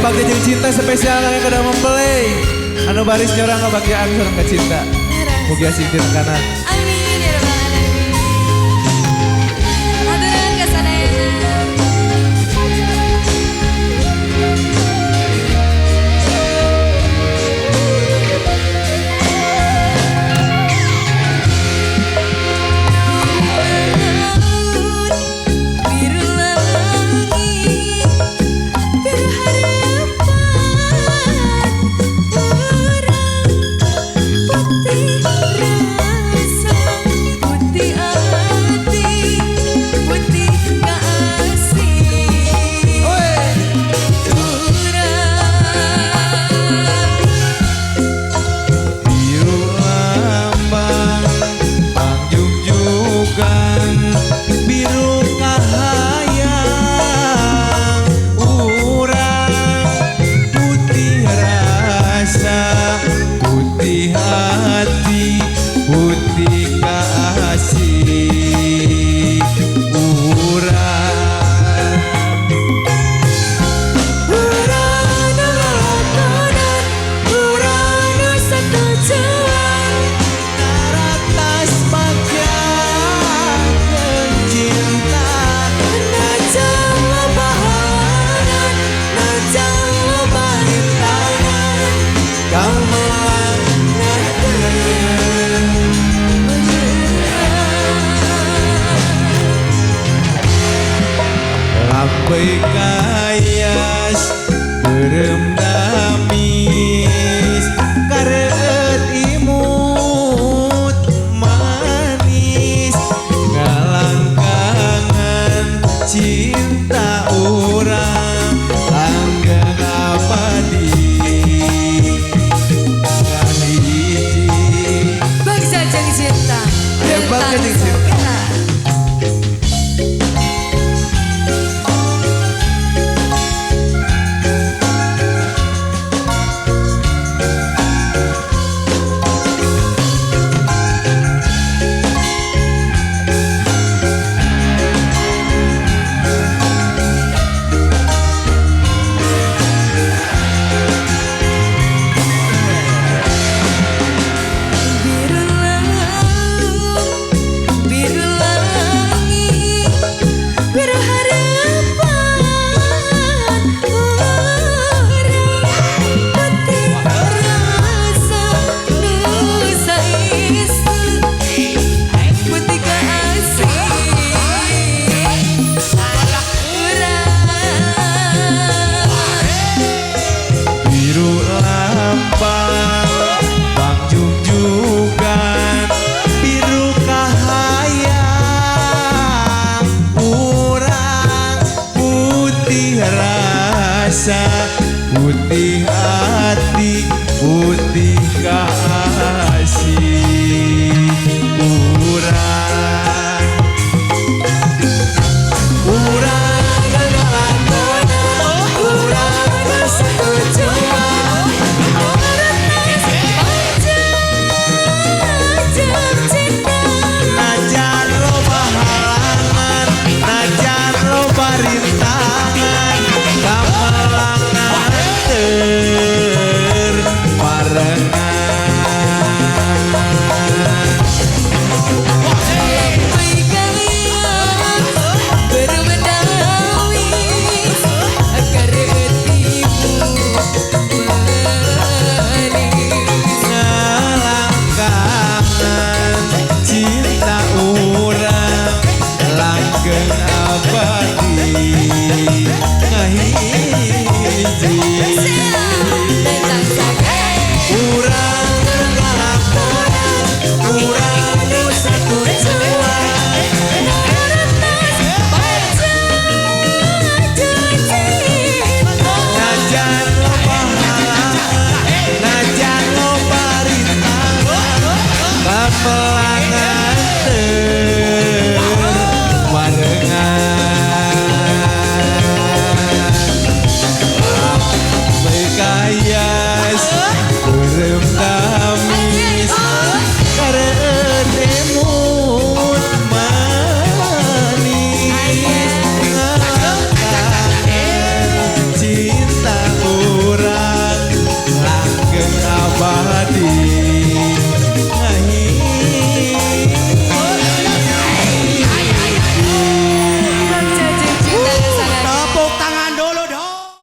Bagi jeung cinta spesial kalian kada mempelai. Anu baris nyorang ngabagian sareng ka cinta. Mugia sintir kanan. Amin ya rabbal alamin. Hadirin kesayangan. Biru langit berharapan putih hati putih kasih Biru lambang pangjungjukan biru kahayang urang putih rasa putih hati putih kasih urang urang satu jalan ratas bagian cinta najang bahanan najang barintangan gamelan lampai kayas berem damis karet imut manis ngalangkangan cinta orang langgeng abadi kahiji bangsa jeung cinta bangsa jeung cinta. Biru langit berharapan orang putih rasa nusa isu putih kasih Biru lambang pangjungjukan biru kahayang urang putih rasa putih hati putih kasih urang urang setuju najan lo bahalangan najan lo barintangan gamelangan teu